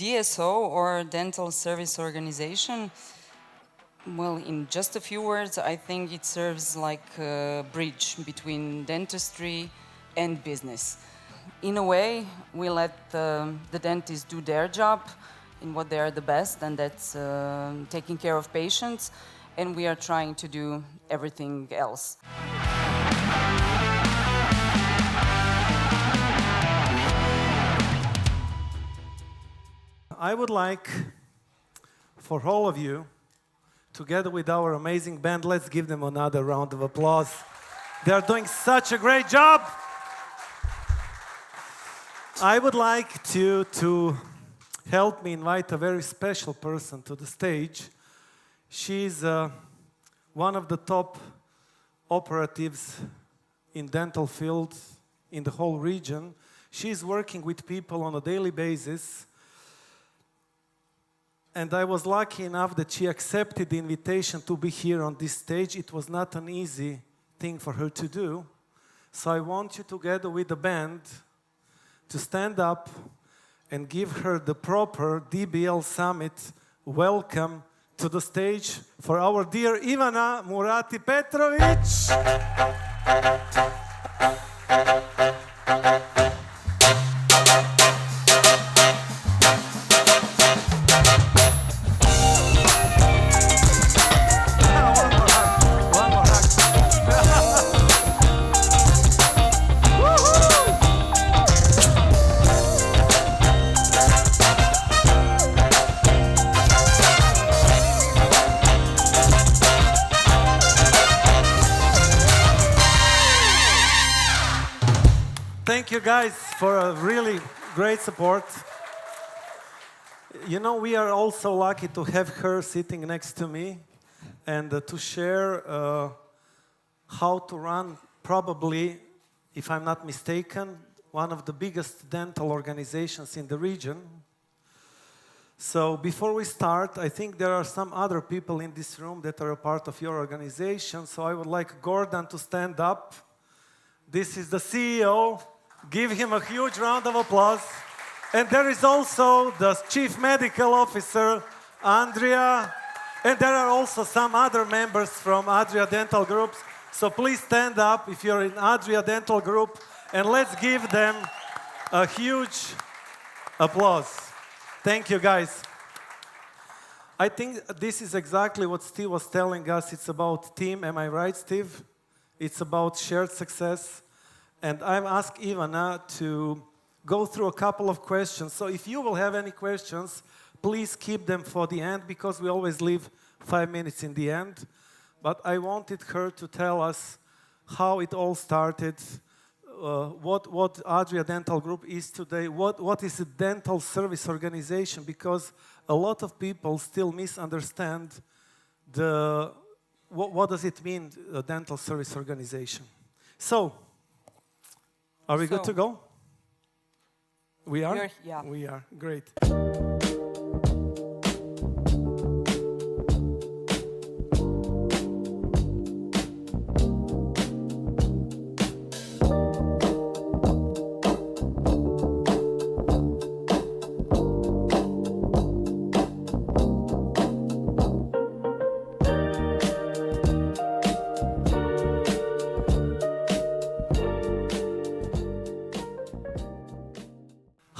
DSO, or dental service organization, well, in just a few words, I think it serves like a bridge between dentistry and business. In a way, we let the dentists do their job in what they are the best, and that's taking care of patients, and we are trying to do everything else. I would like for all of you, together with our amazing band, let's give them another round of applause. They are doing such a great job. I would like to help me invite a very special person to the stage. She's one of the top operatives in dental field in the whole region. She's working with people on a daily basis. And I was lucky enough that she accepted the invitation to be here on this stage. It was not an easy thing for her to do. So I want you, together with the band, to stand up and give her the proper DBL Summit welcome to the stage for our dear Ivana Murati Petrović. Thank you guys for a really great support. You know, we are also lucky to have her sitting next to me and to share how to run, probably, if I'm not mistaken, one of the biggest dental organizations in the region. So before we start, I think there are some other people in this room that are a part of your organization. So I would like Gordon to stand up. This is the CEO. Give him a huge round of applause. And there is also the Chief Medical Officer, Andrea. And there are also some other members from Adria Dental Group. So please stand up if you're in Adria Dental Group, and let's give them a huge applause. Thank you, guys. I think this is exactly what Steve was telling us. It's about team. Am I right, Steve? It's about shared success. And I've asked Ivana to go through a couple of questions. So if you will have any questions, please keep them for the end, because we always leave 5 minutes in the end. But I wanted her to tell us how it all started, what Adria Dental Group is today, what is a dental service organization, because a lot of people still misunderstand what does it mean, a dental service organization. So, are we good to go? We are? Yeah. We are. Great.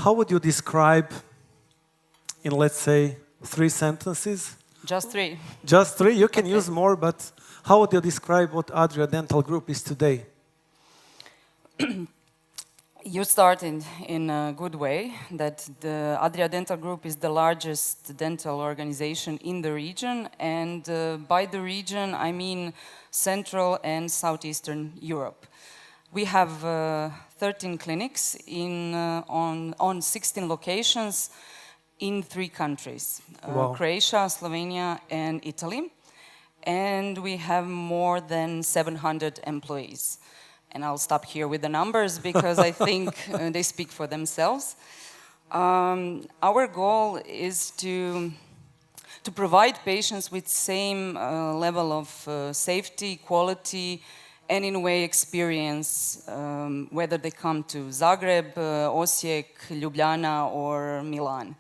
How would you describe, in let's say 3 sentences? Just 3. Just 3? You can use more, but how would you describe what Adria Dental Group is today? You started in a good way, that the Adria Dental Group is the largest dental organization in the region, and by the region I mean Central and Southeastern Europe. We have 13 clinics on 16 locations in 3 countries, Wow. Croatia, Slovenia, and Italy. And we have more than 700 employees. And I'll stop here with the numbers because I think they speak for themselves. Our goal is to provide patients with same level of safety, quality, and in a way experience, whether they come to Zagreb, Osijek, Ljubljana, or Milan.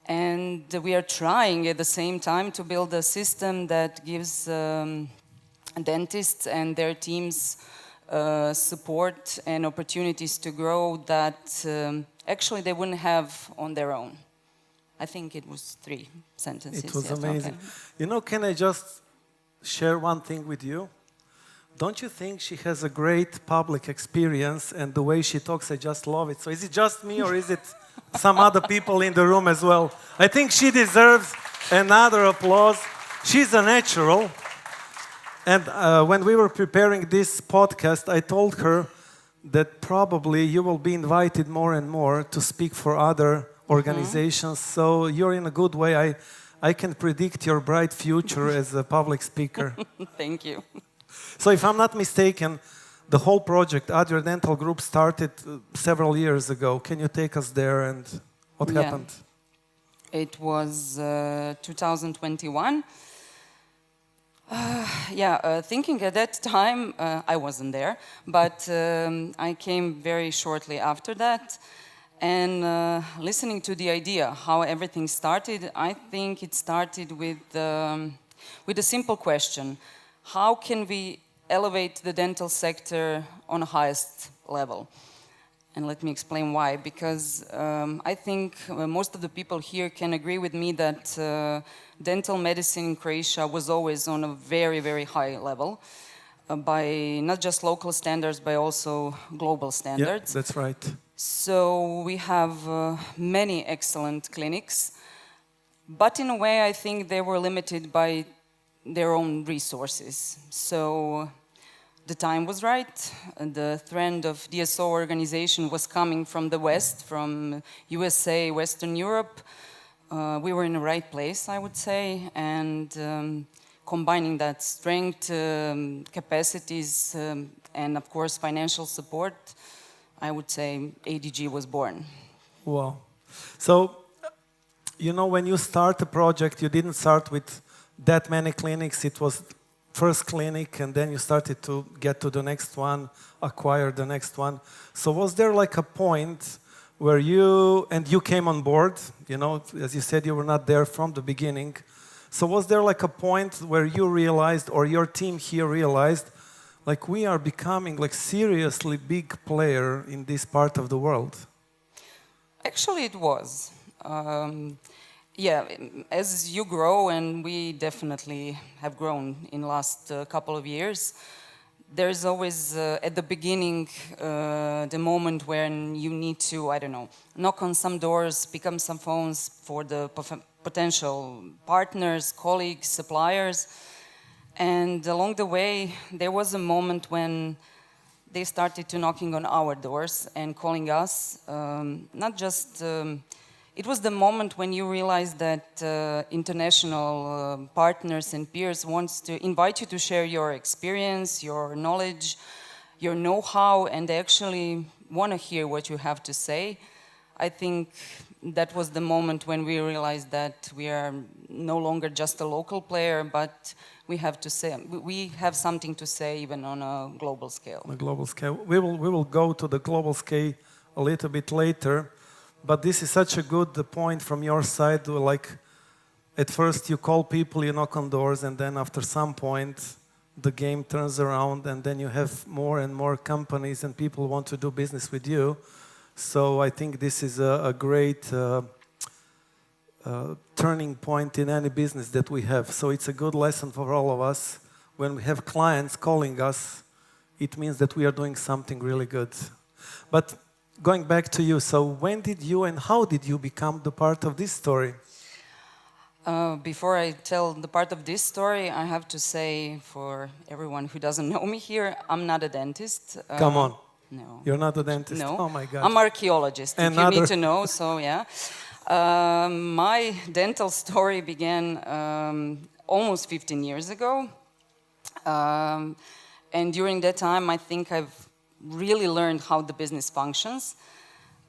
And we are trying at the same time to build a system that gives dentists and their teams support and opportunities to grow that actually they wouldn't have on their own. I think it was 3 sentences. It was yes, amazing. okay. You know, can I just share one thing with you? Don't you think she has a great public experience, and the way she talks, I just love it. So is it just me, or is it some other people in the room as well? I think she deserves another applause. She's a natural. And when we were preparing this podcast, I told her that probably you will be invited more and more to speak for other organizations. So you're in a good way. I can predict your bright future as a public speaker. Thank you. So if I'm not mistaken, the whole project, Adria Dental Group, started several years ago. Can you take us there, and what happened? It was 2021. Thinking at that time, I wasn't there, but I came very shortly after that. And listening to the idea, how everything started, I think it started with a simple question. How can we elevate the dental sector on the highest level? And let me explain why. Because I think most of the people here can agree with me that dental medicine in Croatia was always on a very, very high level by not just local standards, but also global standards. Yeah, that's right. So we have many excellent clinics, but in a way I think they were limited by their own resources. So the time was right. The trend of DSO organization was coming from the West, from USA, Western Europe. We were in the right place, I would say, and combining that strength, capacities, and of course financial support, I would say ADG was born. Wow. So, you know, when you start a project, you didn't start with that many clinics. It was first clinic, and then you started to get to the next one, acquire the next one. So was there like a point where you came on board, you know, as you said, you were not there from the beginning. So was there like a point where you realized, or your team here realized, like we are becoming like seriously big player in this part of the world? Actually, it was. As you grow, and we definitely have grown in the last couple of years, there's always at the beginning the moment when you need to, I don't know, knock on some doors, pick up some phones for the potential partners, colleagues, suppliers. And along the way, there was a moment when they started to knocking on our doors and calling us. It was the moment when you realize that international partners and peers wants to invite you to share your experience, your knowledge, your know-how, and they actually want to hear what you have to say. I think that was the moment when we realized that we are no longer just a local player, but we have something to say even on a global scale. On a global scale. We will go to the global scale a little bit later, but this is such a good point from your side. Like, at first you call people, you knock on doors, and then after some point the game turns around, and then you have more and more companies and people want to do business with you. So I think this is a great turning point in any business that we have. So it's a good lesson for all of us. When we have clients calling us, it means that we are doing something really good. But going back to you, so when did you and how did you become the part of this story? Before I tell the part of this story, I have to say, for everyone who doesn't know me here, I'm not a dentist. Come on. No. You're not a dentist? No. Oh my God. I'm an archaeologist, if you need to know, so yeah. My dental story began almost 15 years ago. And during that time, I think I've really learned how the business functions.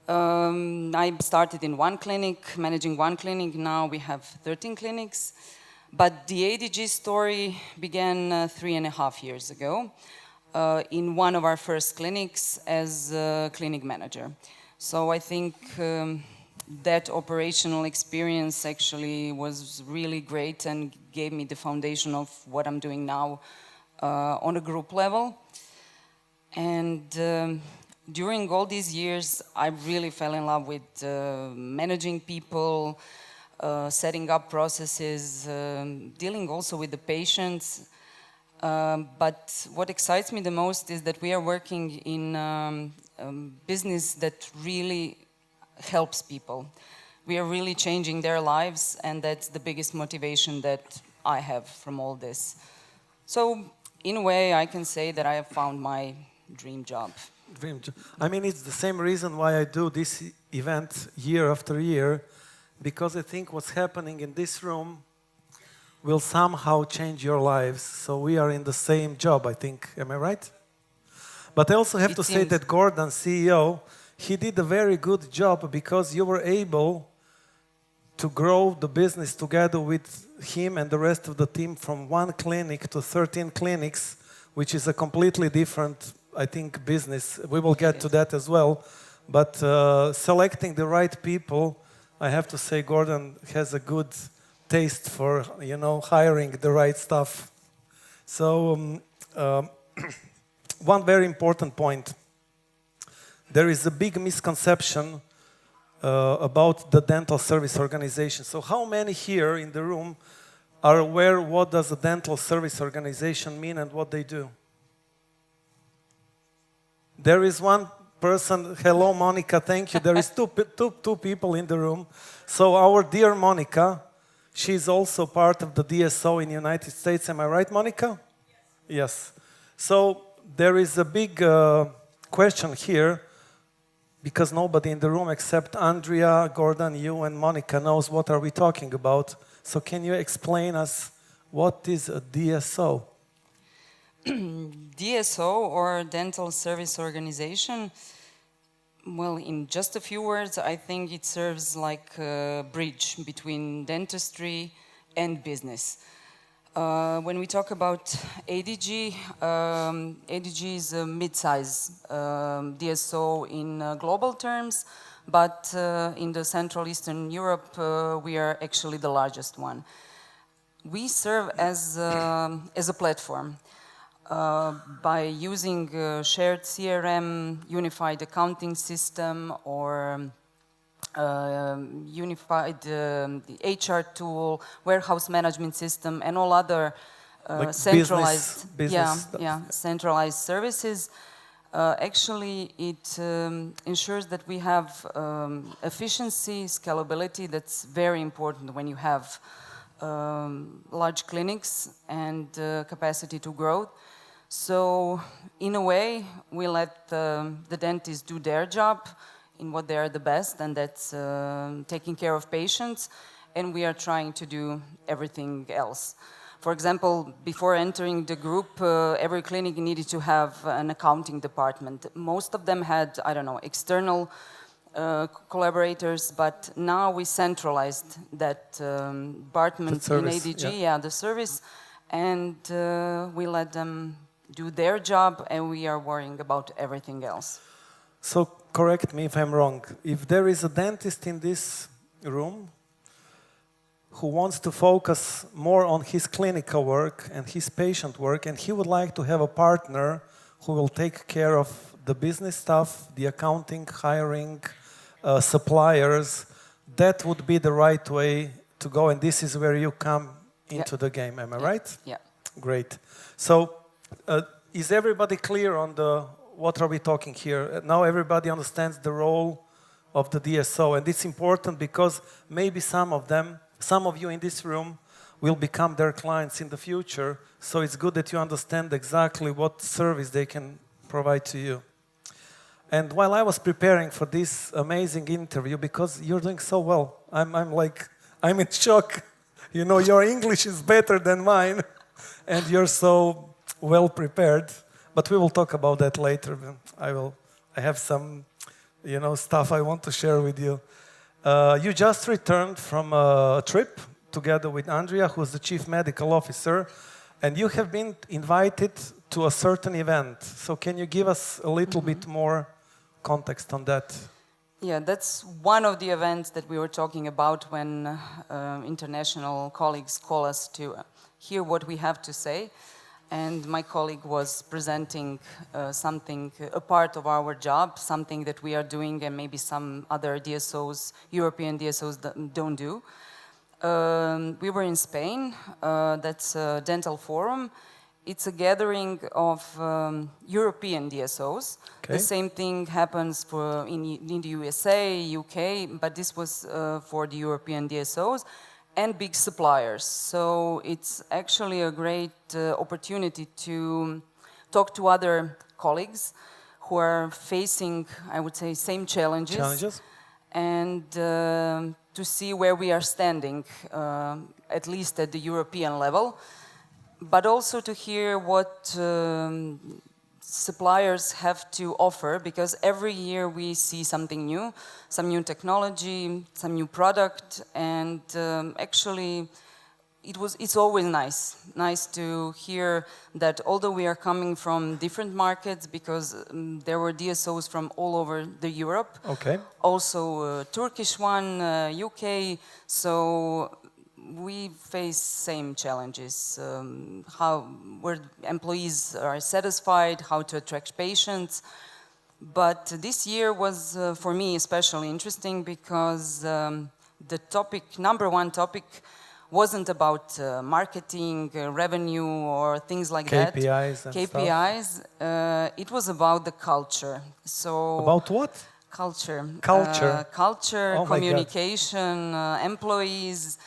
I started in one clinic, managing one clinic. Now we have 13 clinics. But the ADG story began 3.5 years ago in one of our first clinics as a clinic manager. So I think that operational experience actually was really great and gave me the foundation of what I'm doing now on a group level. And during all these years, I really fell in love with managing people, setting up processes, dealing also with the patients. But what excites me the most is that we are working in business that really helps people. We are really changing their lives, and that's the biggest motivation that I have from all this. So, in a way, I can say that I have found my dream job. I mean, it's the same reason why I do this event year after year, because I think what's happening in this room will somehow change your lives. So we are in the same job, I think. Am I right? But I also have to say that Gordon, CEO, he did a very good job because you were able to grow the business together with him and the rest of the team from 1 clinic to 13 clinics, which is a completely different, I think, business. We will get to that as well. But selecting the right people, I have to say Gordon has a good taste for, you know, hiring the right stuff. So one very important point. There is a big misconception about the dental service organization. So how many here in the room are aware what does a dental service organization mean and what they do? There is one person. Hello, Monica. Thank you. There is two people in the room. So our dear Monica, she's also part of the DSO in the United States. Am I right, Monica? Yes. So there is a big question here, because nobody in the room except Andrea, Gordon, you, and Monica knows what are we talking about. So can you explain us what is a DSO? DSO, or Dental Service Organization, well, in just a few words, I think it serves like a bridge between dentistry and business. When we talk about ADG, ADG is a mid-size DSO in global terms, but in the Central Eastern Europe, we are actually the largest one. We serve as a platform. By using shared CRM, unified accounting system, or unified the HR tool, warehouse management system, and all other like centralized, business centralized services. Actually, it ensures that we have efficiency, scalability. That's very important when you have large clinics and capacity to grow. So, in a way, we let the dentists do their job in what they are the best, and that's taking care of patients, and we are trying to do everything else. For example, before entering the group, every clinic needed to have an accounting department. Most of them had, I don't know, external collaborators, but now we centralized that department in ADG, the service, and we let them do their job, and we are worrying about everything else. So correct me if I'm wrong. If there is a dentist in this room who wants to focus more on his clinical work and his patient work, and he would like to have a partner who will take care of the business stuff, the accounting, hiring, suppliers, that would be the right way to go, and this is where you come into the game. Am I right? Yeah. Great. So is everybody clear on what are we talking here? Now everybody understands the role of the DSO, and it's important because maybe some of you in this room will become their clients in the future, so it's good that you understand exactly what service they can provide to you. And while I was preparing for this amazing interview, because you're doing so well, I'm in shock. You know, your English is better than mine, and you're so well prepared. But we will talk about that later. I have some, stuff I want to share with you. You just returned from a trip together with Andrea, who's the Chief Medical Officer, and you have been invited to a certain event. So can you give us a little bit more context on that? Yeah, that's one of the events that we were talking about when international colleagues call us to hear what we have to say. And my colleague was presenting something, a part of our job, something that we are doing and maybe some other DSOs, European DSOs don't do. We were in Spain, that's a dental forum. It's a gathering of European DSOs. Okay. The same thing happens in the USA, UK, but this was for the European DSOs and big suppliers. So it's actually a great opportunity to talk to other colleagues who are facing, I would say, same challenges. And to see where we are standing, at least at the European level, but also to hear what suppliers have to offer, because every year we see something new, some new technology, some new product, and actually it's always nice to hear that although we are coming from different markets, because there were DSOs from all over the Europe, okay, also Turkish one, UK, so we face same challenges, where employees are satisfied, how to attract patients. But this year was, for me, especially interesting because the topic, number one topic, wasn't about marketing, revenue, or things like KPIs that. And KPIs. It was about the culture. So about what? Culture. Culture. Oh, communication, employees.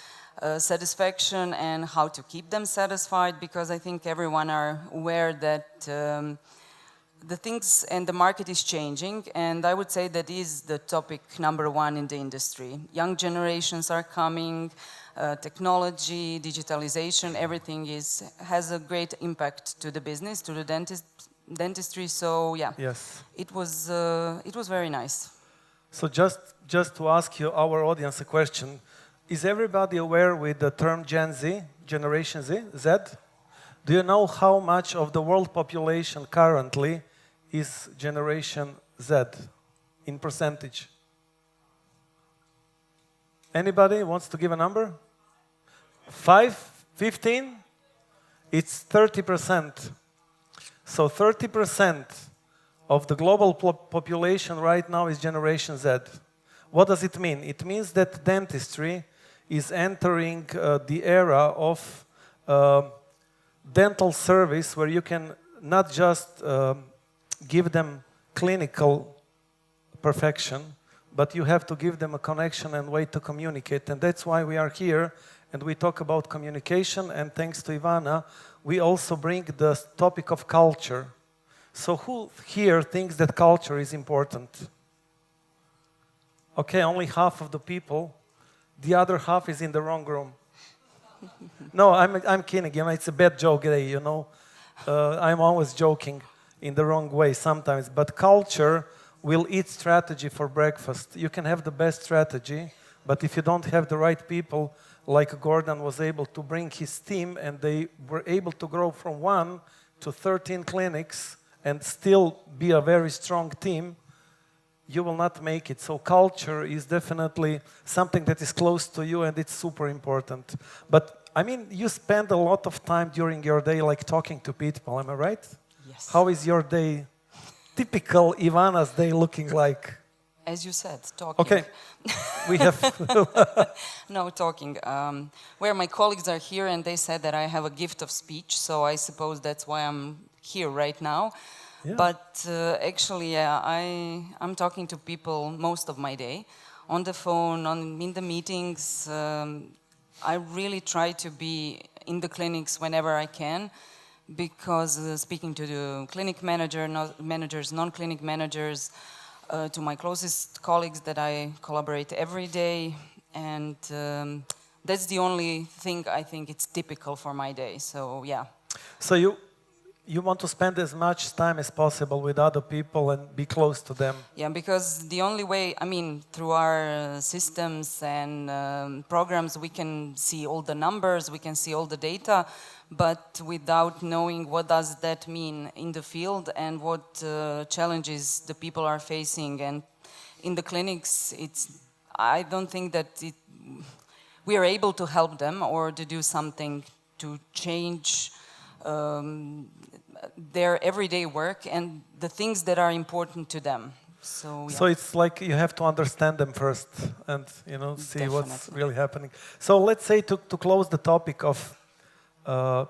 Satisfaction and how to keep them satisfied, because I think everyone are aware that the things and the market is changing, and I would say that is the topic number one in the industry. Young generations are coming, technology, digitalization, everything has a great impact to the business, to the dentistry. So yeah, yes, it was very nice. So just to ask you, our audience, a question. Is everybody aware with the term Gen Z, Generation Z? Do you know how much of the world population currently is Generation Z in percentage? Anybody wants to give a number? 5? 15? It's 30%. So 30% of the global population right now is Generation Z. What does it mean? It means that dentistry is entering the era of dental service where you can not just give them clinical perfection, but you have to give them a connection and way to communicate. And that's why we are here and we talk about communication, and thanks to Ivana, we also bring the topic of culture. So who here thinks that culture is important? Okay, only half of the people. The other half is in the wrong room. No, I'm kidding. You know, it's a bad joke, you know. I'm always joking in the wrong way sometimes. But culture will eat strategy for breakfast. You can have the best strategy, but if you don't have the right people, like Gordon was able to bring his team, and they were able to grow from 1 to 13 clinics and still be a very strong team, you will not make it. So culture is definitely something that is close to you, and it's super important. But I mean, you spend a lot of time during your day like talking to people, am I right? Yes. How is your day, typical Ivana's day, looking like? As you said, talking. Okay, we have... No, talking. Where my colleagues are here and they said that I have a gift of speech, so I suppose that's why I'm here right now. Yeah. But actually, yeah, I'm talking to people most of my day, on the phone, in the meetings. I really try to be in the clinics whenever I can, because speaking to the clinic managers, non-clinic managers, to my closest colleagues that I collaborate every day, and that's the only thing I think it's typical for my day. So yeah. So you want to spend as much time as possible with other people and be close to them. Yeah, because the only way, I mean, through our systems and programs, we can see all the numbers, we can see all the data, but without knowing what does that mean in the field and what challenges the people are facing. And in the clinics, I don't think that we are able to help them or to do something to change their everyday work and the things that are important to them. So, yeah. So it's like you have to understand them first and see what's really happening. So let's say to close the topic of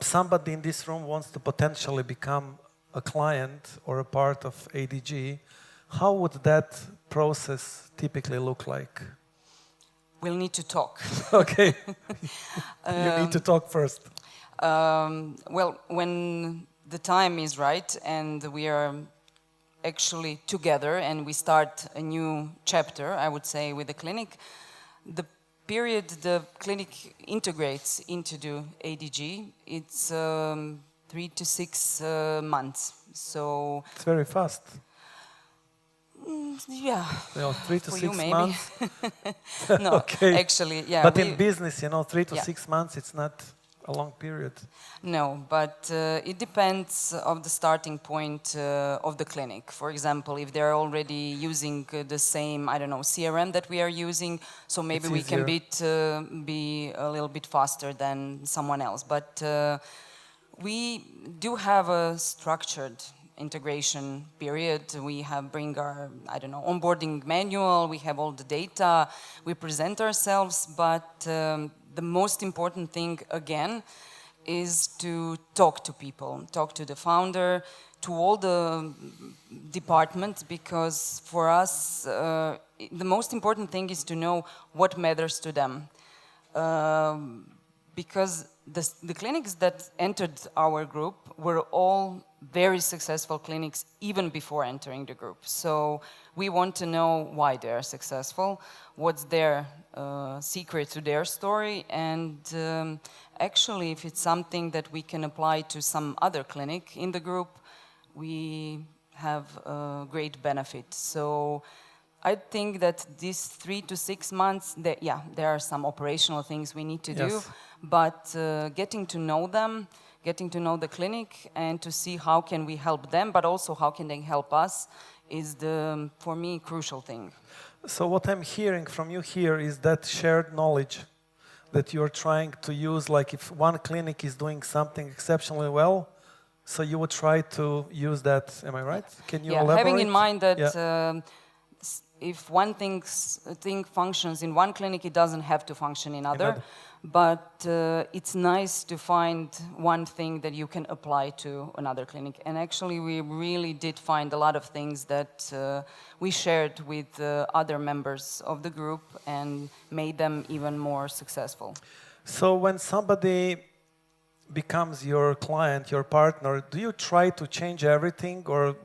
somebody in this room wants to potentially become a client or a part of ADG, how would that process typically look like? We'll need to talk. Okay. You need to talk first. Well, when the time is right and we are actually together and we start a new chapter, I would say, with the clinic, the period the clinic integrates into the ADG, it's 3 to 6 months. So it's very fast. Yeah. 3 to For 6 you, maybe. months. No, okay. Actually, yeah. But in business, 3 to yeah. 6 months, it's not a long period. No, but it depends of the starting point of the clinic. For example, if they're already using the same, I don't know, CRM that we are using, so maybe we can be a little bit faster than someone else. But we do have a structured integration period. We bring our, I don't know, onboarding manual, we have all the data, we present ourselves, but the most important thing, again, is to talk to people, talk to the founder, to all the departments, because for us, the most important thing is to know what matters to them. Because the clinics that entered our group were all very successful clinics even before entering the group. So we want to know why they are successful, what's their secret to their story, and actually if it's something that we can apply to some other clinic in the group, we have a great benefit. So I think that these 3 to 6 months, there are some operational things we need to do, but getting to know them, getting to know the clinic and to see how can we help them, but also how can they help us is the, for me, crucial thing. So what I'm hearing from you here is that shared knowledge that you're trying to use, like if one clinic is doing something exceptionally well, so you would try to use that, am I right? Can you elaborate? Having in mind that if one thing functions in one clinic, it doesn't have to function in other. But it's nice to find one thing that you can apply to another clinic. And actually, we really did find a lot of things that we shared with other members of the group and made them even more successful. So when somebody becomes your client, your partner, do you try to change everything, or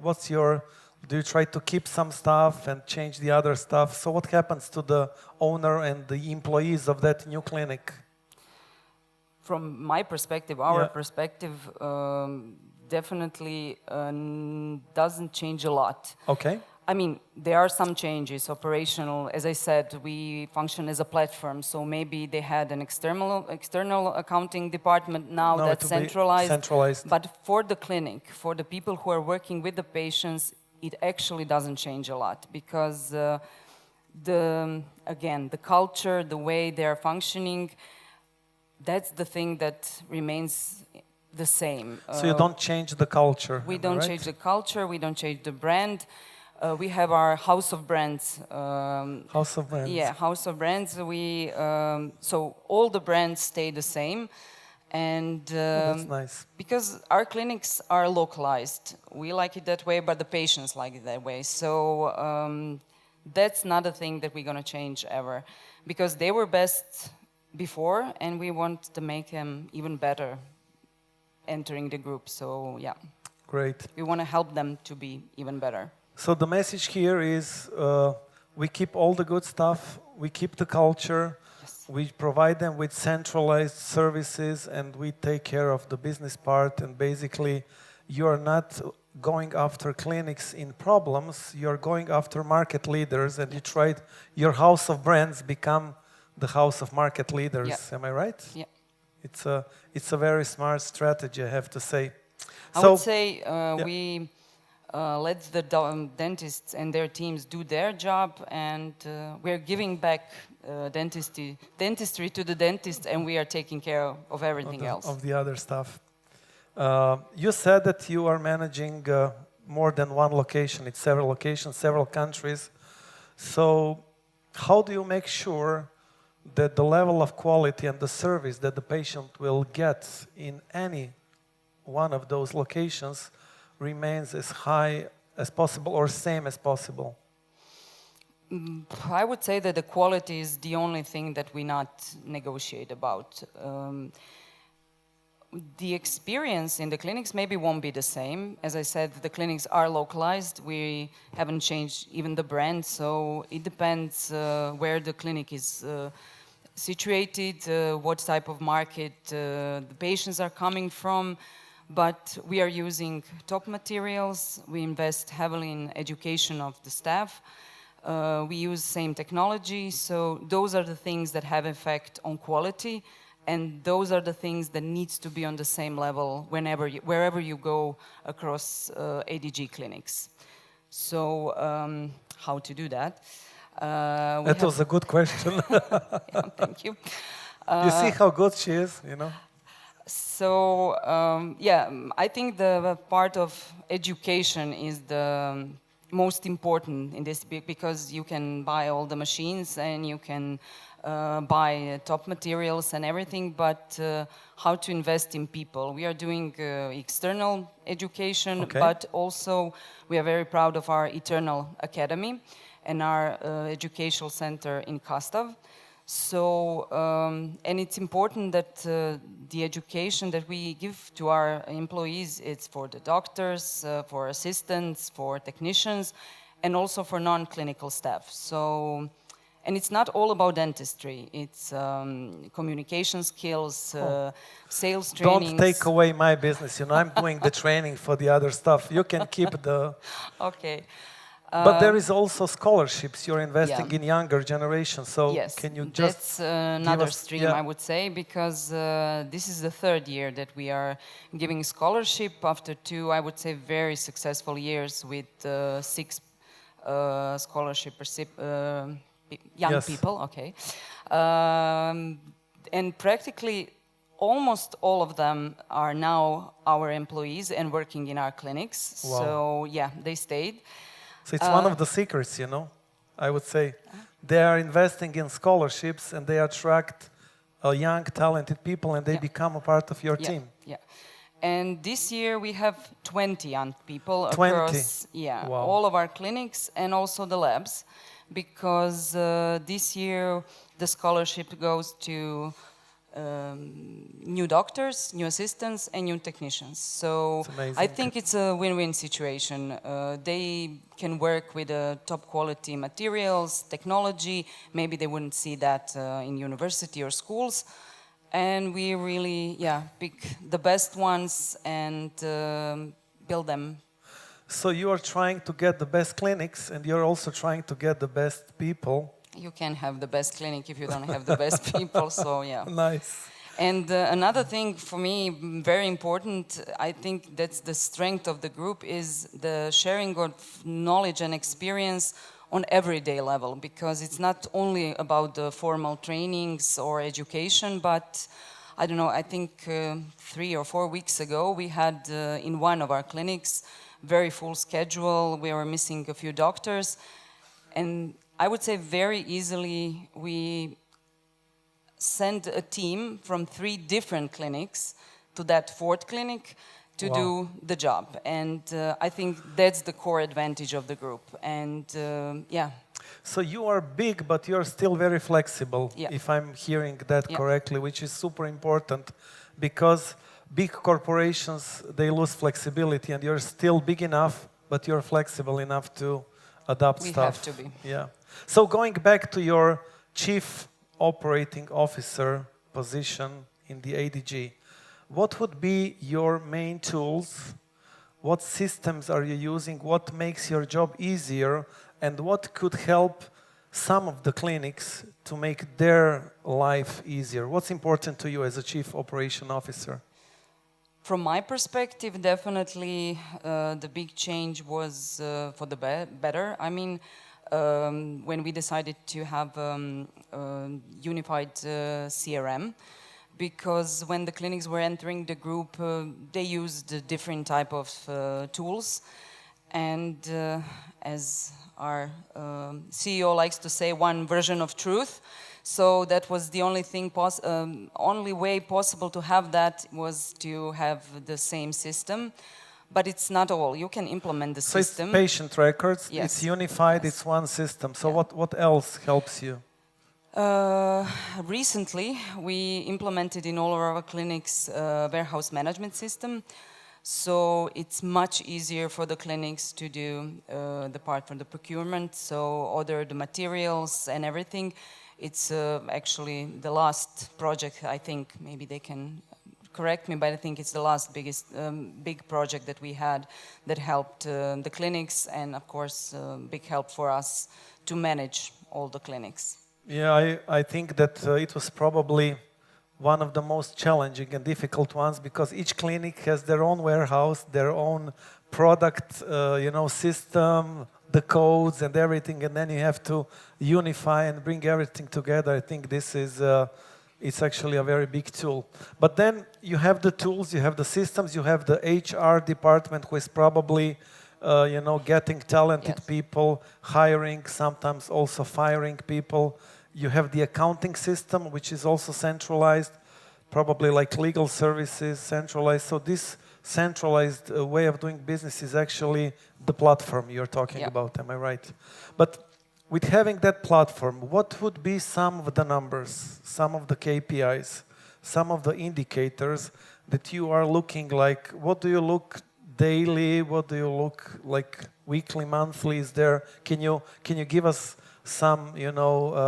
do you try to keep some stuff and change the other stuff? So what happens to the owner and the employees of that new clinic? From my perspective, our perspective, definitely doesn't change a lot. Okay. I mean, there are some changes, operational. As I said, we function as a platform, so maybe they had an external accounting department, now that's centralized. But for the clinic, for the people who are working with the patients, it actually doesn't change a lot, because the culture, the way they are functioning, that's the thing that remains the same. So you don't change the culture. We don't change the culture, we don't change the brand. We have our house of brands. House of brands. Yeah, house of brands. So all the brands stay the same. And that's nice. Because our clinics are localized. We like it that way, but the patients like it that way. So that's not a thing that we're going to change ever. Because they were best before, and we want to make them even better entering the group. So, yeah. Great. We want to help them to be even better. So the message here is we keep all the good stuff, we keep the culture, we provide them with centralized services, and we take care of the business part. And basically, you're not going after clinics in problems, you're going after market leaders, and your house of brands become the house of market leaders. Yeah. Am I right? Yeah. It's a very smart strategy, I have to say. I would say we let the dentists and their teams do their job, and we're giving back dentistry to the dentist, and we are taking care of everything else. Of the other stuff. You said that you are managing more than one location. It's several locations, several countries. So how do you make sure that the level of quality and the service that the patient will get in any one of those locations remains as high as possible or same as possible? I would say that the quality is the only thing that we not negotiate about. The experience in the clinics maybe won't be the same. As I said, the clinics are localized. We haven't changed even the brand, so it depends where the clinic is situated, what type of market the patients are coming from. But we are using top materials. We invest heavily in education of the staff. We use same technology, so those are the things that have effect on quality. And those are the things that needs to be on the same level wherever you go across ADG clinics. So how to do that? That was a good question. Yeah, thank you. You see how good she is, you know? So yeah, I think the part of education is the most important in this, because you can buy all the machines and you can buy top materials and everything, but how to invest in people. We are doing external education, but also we are very proud of our Eternal Academy and our educational center in Kastav. So, and it's important that the education that we give to our employees, it's for the doctors, for assistants, for technicians, and also for non-clinical staff. So, and it's not all about dentistry. It's communication skills, sales trainings. Don't take away my business. You know, I'm doing the training for the other stuff. You can keep the... Okay. But there is also scholarships. You're investing in younger generations. So yes, can you just that's another stream, I would say, because this is the third year that we are giving scholarship after two, I would say, very successful years with 6 scholarship young people. Okay, and practically almost all of them are now our employees and working in our clinics. Wow. So yeah, they stayed. So it's one of the secrets, you know, I would say. They are investing in scholarships and they attract young, talented people, and they become a part of your team. Yeah. And this year we have 20 young people 20. Across all of our clinics and also the labs, because this year the scholarship goes to new doctors, new assistants, and new technicians. So I think it's a win-win situation. They can work with top quality materials, technology. Maybe they wouldn't see that in university or schools. And we really, pick the best ones and build them. So you are trying to get the best clinics, and you're also trying to get the best people. You can have the best clinic if you don't have the best people, so yeah. Nice. And another thing for me, very important, I think that's the strength of the group, is the sharing of knowledge and experience on everyday level, because it's not only about the formal trainings or education, but I don't know, I think 3 or 4 weeks ago we had in one of our clinics very full schedule. We were missing a few doctors, and I would say very easily we sent a team from 3 different clinics to that 4th clinic to do the job. And I think that's the core advantage of the group. And So you are big, but you're still very flexible, if I'm hearing that correctly, which is super important, because big corporations, they lose flexibility, and you're still big enough, but you're flexible enough to adapt stuff. We have to be. Yeah. So going back to your Chief Operating Officer position in the ADG, what would be your main tools? What systems are you using? What makes your job easier? And what could help some of the clinics to make their life easier? What's important to you as a Chief Operation Officer? From my perspective, definitely the big change was for the better. I mean, when we decided to have unified CRM, because when the clinics were entering the group, they used different type of tools, and as our CEO likes to say, one version of truth. So that was the only thing, only way possible to have that was to have the same system. But it's not all. You can implement the system. So it's patient records. Yes. It's unified. Yes. It's one system. So what else helps you? Recently, we implemented in all of our clinics warehouse management system. So it's much easier for the clinics to do the part for the procurement. So order the materials and everything. It's actually the last project, I think, maybe they can correct me, but I think it's the last big project that we had that helped the clinics, and of course, big help for us to manage all the clinics. Yeah, I think that it was probably one of the most challenging and difficult ones, because each clinic has their own warehouse, their own product, system, the codes and everything, and then you have to unify and bring everything together. I think this is it's actually a very big tool. But then you have the tools, you have the systems, you have the HR department who is probably getting talented people, hiring, sometimes also firing people. You have the accounting system, which is also centralized, probably like legal services centralized. So this centralized way of doing business is actually the platform you're talking about, am I right? But with having that platform, what would be some of the numbers, some of the KPIs, some of the indicators that you are looking like? What do you look daily? What do you look like weekly, monthly? Is there? Can you give us some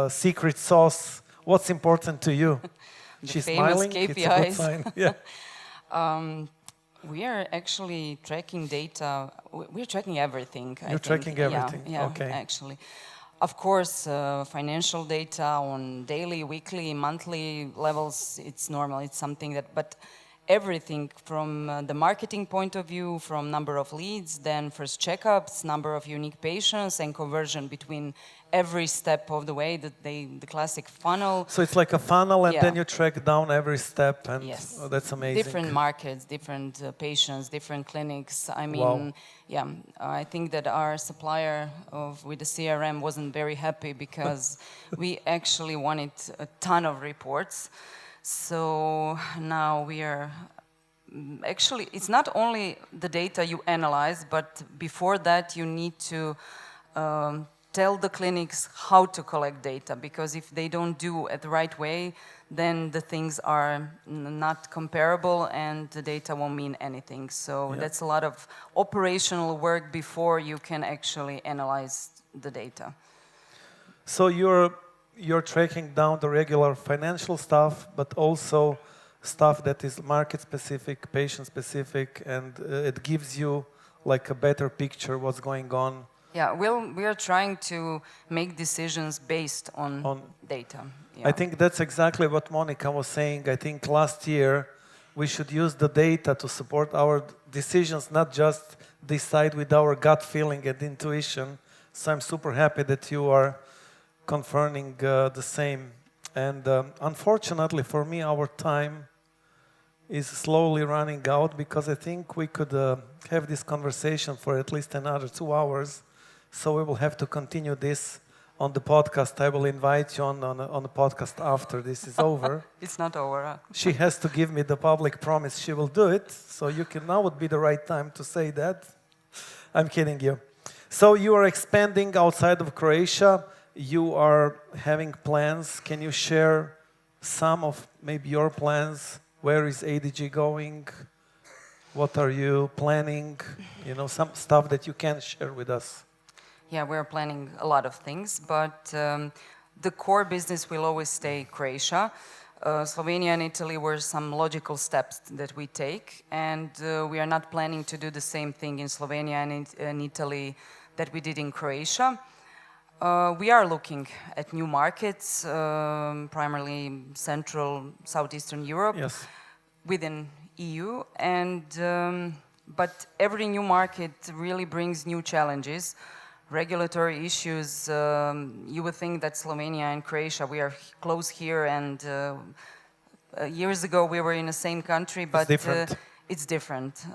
secret sauce? What's important to you? She's smiling. KPIs. It's a good sign. Yeah. We are actually tracking data. We're tracking everything. You're tracking everything. Yeah, okay. Actually. Of course, financial data on daily, weekly, monthly levels, it's normal. It's something that, but everything from the marketing point of view, from number of leads, then first checkups, number of unique patients, and conversion between every step of the way, the classic funnel. So it's like a funnel, and then you track down every step, and that's amazing. Different markets, different patients, different clinics. I mean, I think that our supplier with the CRM wasn't very happy because we actually wanted a ton of reports. So now we are actually, it's not only the data you analyze, but before that you need to tell the clinics how to collect data, because if they don't do it the right way, then the things are not comparable and the data won't mean anything. So that's a lot of operational work before you can actually analyze the data. So you're tracking down the regular financial stuff, but also stuff that is market specific, patient specific, and it gives you like a better picture what's going on. Yeah, we are trying to make decisions based on data. Yeah. I think that's exactly what Monica was saying. I think last year we should use the data to support our decisions, not just decide with our gut feeling and intuition. So I'm super happy that you are confirming the same. And unfortunately for me, our time is slowly running out, because I think we could have this conversation for at least another 2 hours. So we will have to continue this on the podcast. I will invite you on the podcast after this is over. It's not over. Huh? She has to give me the public promise she will do it. So now would be the right time to say that. I'm kidding you. So you are expanding outside of Croatia. You are having plans. Can you share some of maybe your plans? Where is ADG going? What are you planning? Some stuff that you can share with us. Yeah, we're planning a lot of things, but the core business will always stay Croatia. Slovenia and Italy were some logical steps that we take, and we are not planning to do the same thing in Slovenia and in Italy that we did in Croatia. We are looking at new markets, primarily Central, Southeastern Europe, within EU, and but every new market really brings new challenges, regulatory issues. You would think that Slovenia and Croatia, we are close here, and years ago we were in the same country, but it's different.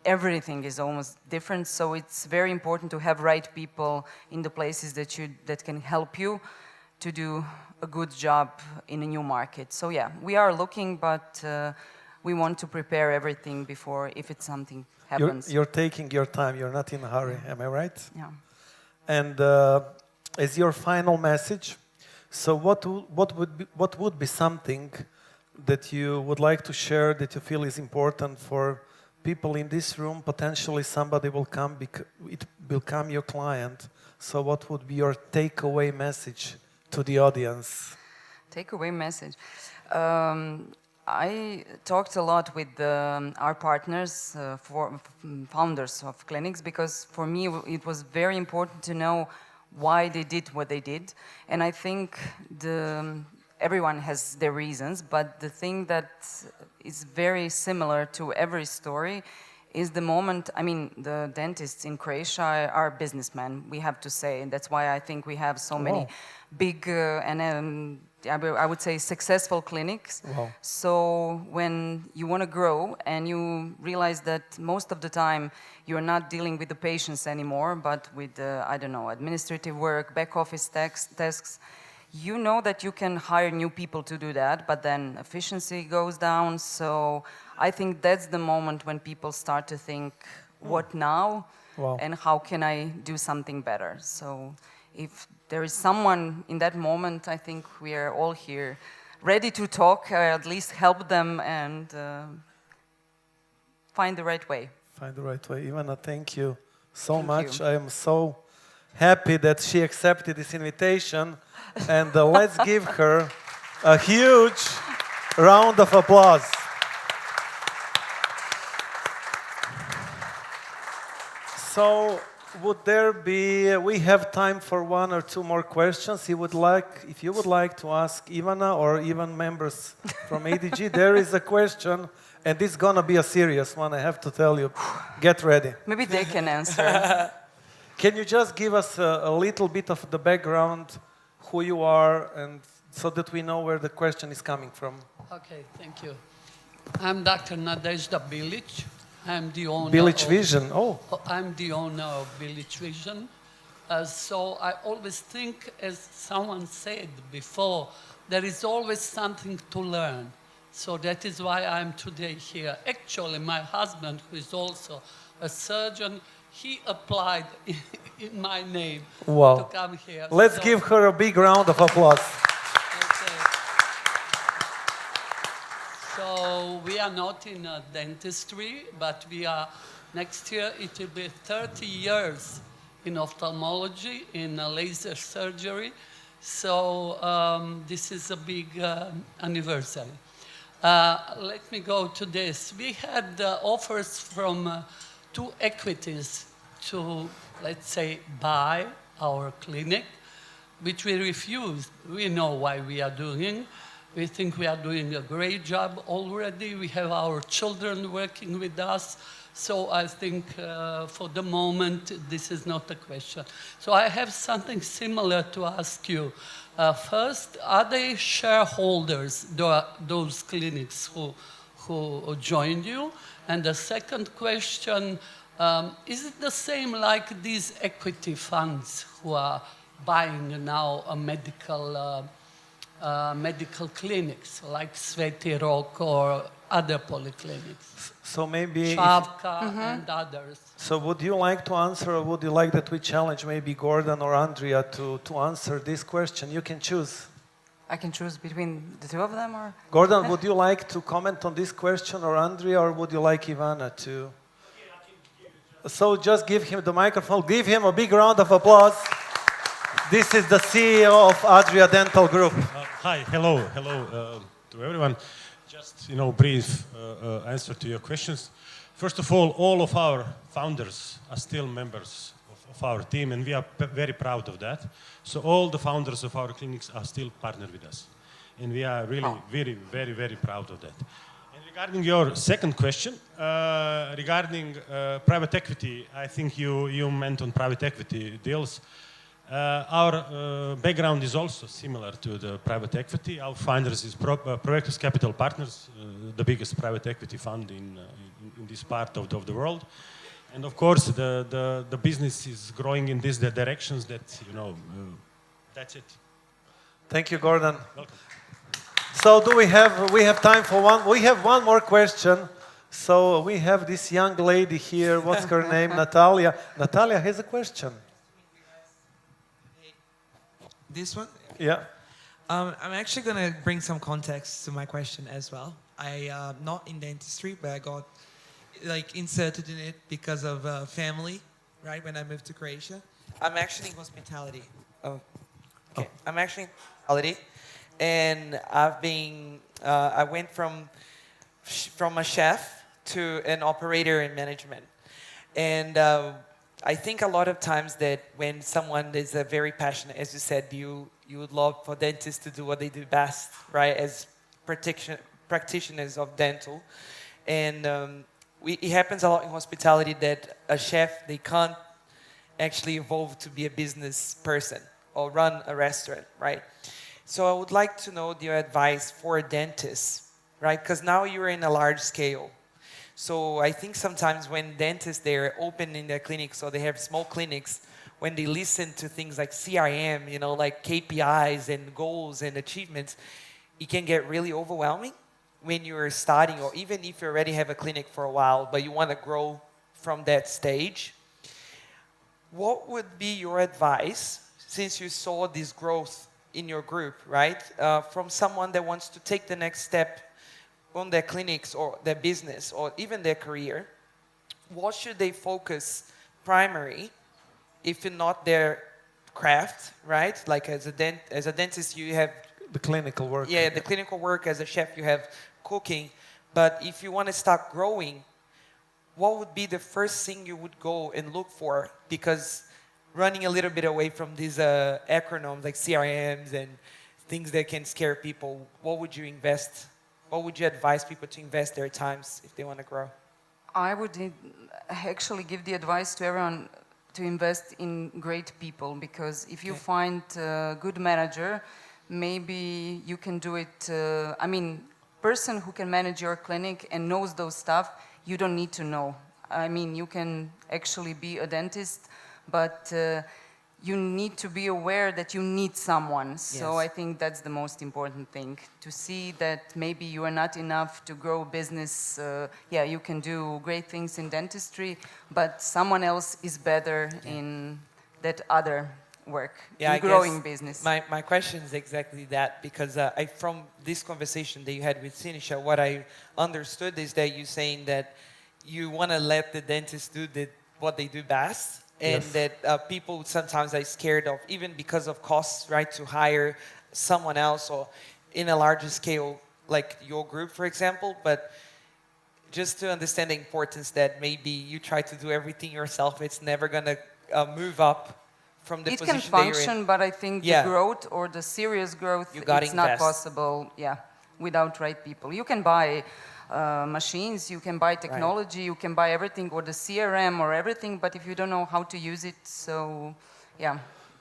Everything is almost different, so it's very important to have right people in the places that can help you to do a good job in a new market. So yeah, we are looking, but we want to prepare everything before if it's something happens. You're taking your time. You're not in a hurry. Am I right? Yeah. And as your final message, so what would be something that you would like to share that you feel is important for people in this room? Potentially somebody will come, it will become your client. So what would be your takeaway message to the audience? Takeaway message. I talked a lot with our partners, founders of clinics, because for me it was very important to know why they did what they did. And I think everyone has their reasons, but the thing that is very similar to every story is the moment, I mean, the dentists in Croatia are businessmen, we have to say, and that's why I think we have so many big and I would say successful clinics. Wow. So when you want to grow and you realize that most of the time you're not dealing with the patients anymore, but with, I don't know, administrative work, back office tasks, you know that you can hire new people to do that, but then efficiency goes down. So I think that's the moment when people start to think, what now? Wow. And how can I do something better? So if there is someone in that moment, I think we are all here ready to talk, or at least help them and find the right way. Find the right way. Ivana, thank you so much. I am so happy that she accepted this invitation. And let's give her a huge round of applause. So, would there be, we have time for one or two more questions. If you would like to ask Ivana or even members from ADG, there is a question, and it's gonna be a serious one, I have to tell you. Get ready. Maybe they can answer. Can you just give us a little bit of the background, who you are, and so that we know where the question is coming from? Okay, thank you. I'm Dr. Nadezhda Bilic. I'm the owner Bilic Vision, I'm the owner of Bilic Vision. So I always think, as someone said before, there is always something to learn. So that is why I'm today here. Actually, my husband, who is also a surgeon, he applied in my name to come here. Let's give her a big round of applause. Okay. So we are not in dentistry, but we are, next year it will be 30 years in ophthalmology, in laser surgery. So this is a big anniversary. Let me go to this. We had offers from two equities to, let's say, buy our clinic, which we refused. We know why we are doing. We think we are doing a great job already. We have our children working with us. So I think for the moment, this is not a question. So I have something similar to ask you. First, are they shareholders, those clinics who joined you? And the second question, is it the same like these equity funds who are buying now a medical clinics like Sveti Rok or other polyclinics? So maybe Shavka and others. So would you like to answer, or would you like that we challenge maybe Gordon or Andrea to answer this question? You can choose. I can choose between the two of them, or? Gordon, would you like to comment on this question, or Andrea, or would you like Ivana to? So just give him the microphone. Give him a big round of applause. This is the CEO of Adria Dental Group. Hi, hello to everyone. Just, brief answer to your questions. First of all of our founders are still members of our team, and we are very proud of that. So all the founders of our clinics are still partnered with us. And we are really very, very, very proud of that. And Regarding your second question, regarding private equity, I think you meant on private equity deals. Our background is also similar to the private equity. Our founders is Proectus Capital Partners, the biggest private equity fund in this part of the world. And of course, the business is growing in these directions that, that's it. Thank you, Gordon. Welcome. So do we have time for one? We have one more question. So we have this young lady here. What's her name? Natalia. Natalia has a question. This one? Yeah. I'm actually going to bring some context to my question as well. I'm not in dentistry, but I got inserted in it because of family, right, when I moved to Croatia. I'm actually in hospitality. Oh, okay. Oh. I'm actually in hospitality. And I went from a chef to an operator in management. And I think a lot of times that when someone is very passionate, as you said, you would love for dentists to do what they do best, right, as practitioners of dental. And it happens a lot in hospitality that a chef, they can't actually evolve to be a business person or run a restaurant, right? So I would like to know your advice for a dentist, right? Because now you're in a large scale. So I think sometimes when dentists, they're opening their clinics or they have small clinics, when they listen to things like CRM, like KPIs and goals and achievements, it can get really overwhelming when you're starting, or even if you already have a clinic for a while, but you want to grow from that stage. What would be your advice, since you saw this growth in your group, right? From someone that wants to take the next step on their clinics or their business or even their career, what should they focus primary, if not their craft, right? Like as a dentist, you have the clinical work. Yeah, the clinical work. As a chef, you have cooking. But if you want to start growing, what would be the first thing you would go and look for? Because running a little bit away from these acronyms like CRMs and things that can scare people, what would you invest? What would you advise people to invest their times if they want to grow? I would actually give the advice to everyone to invest in great people, because if you find a good manager, maybe you can do it. Person who can manage your clinic and knows those stuff, you don't need to know. You can actually be a dentist, but you need to be aware that you need someone. So I think that's the most important thing, to see that maybe you are not enough to grow a business. You can do great things in dentistry, but someone else is better in that other work, in growing business. My question is exactly that, because from this conversation that you had with Siniša, what I understood is that you're saying that you want to let the dentists do what they do best. And that people sometimes are scared of, even because of costs, right, to hire someone else or in a larger scale, like your group, for example. But just to understand the importance that maybe you try to do everything yourself, it's never going to move up from the position that you're in. It can function, but I think the growth or the serious growth, it's not possible without right people. You can buy machines, you can buy technology, you can buy everything, or the CRM or everything, but if you don't know how to use it,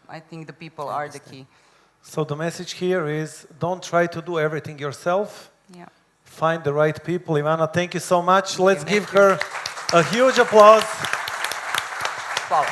I think the people are the key. So the message here is, don't try to do everything yourself. Yeah. Find the right people. Ivana, thank you so much. Let's give her a huge applause. Wow.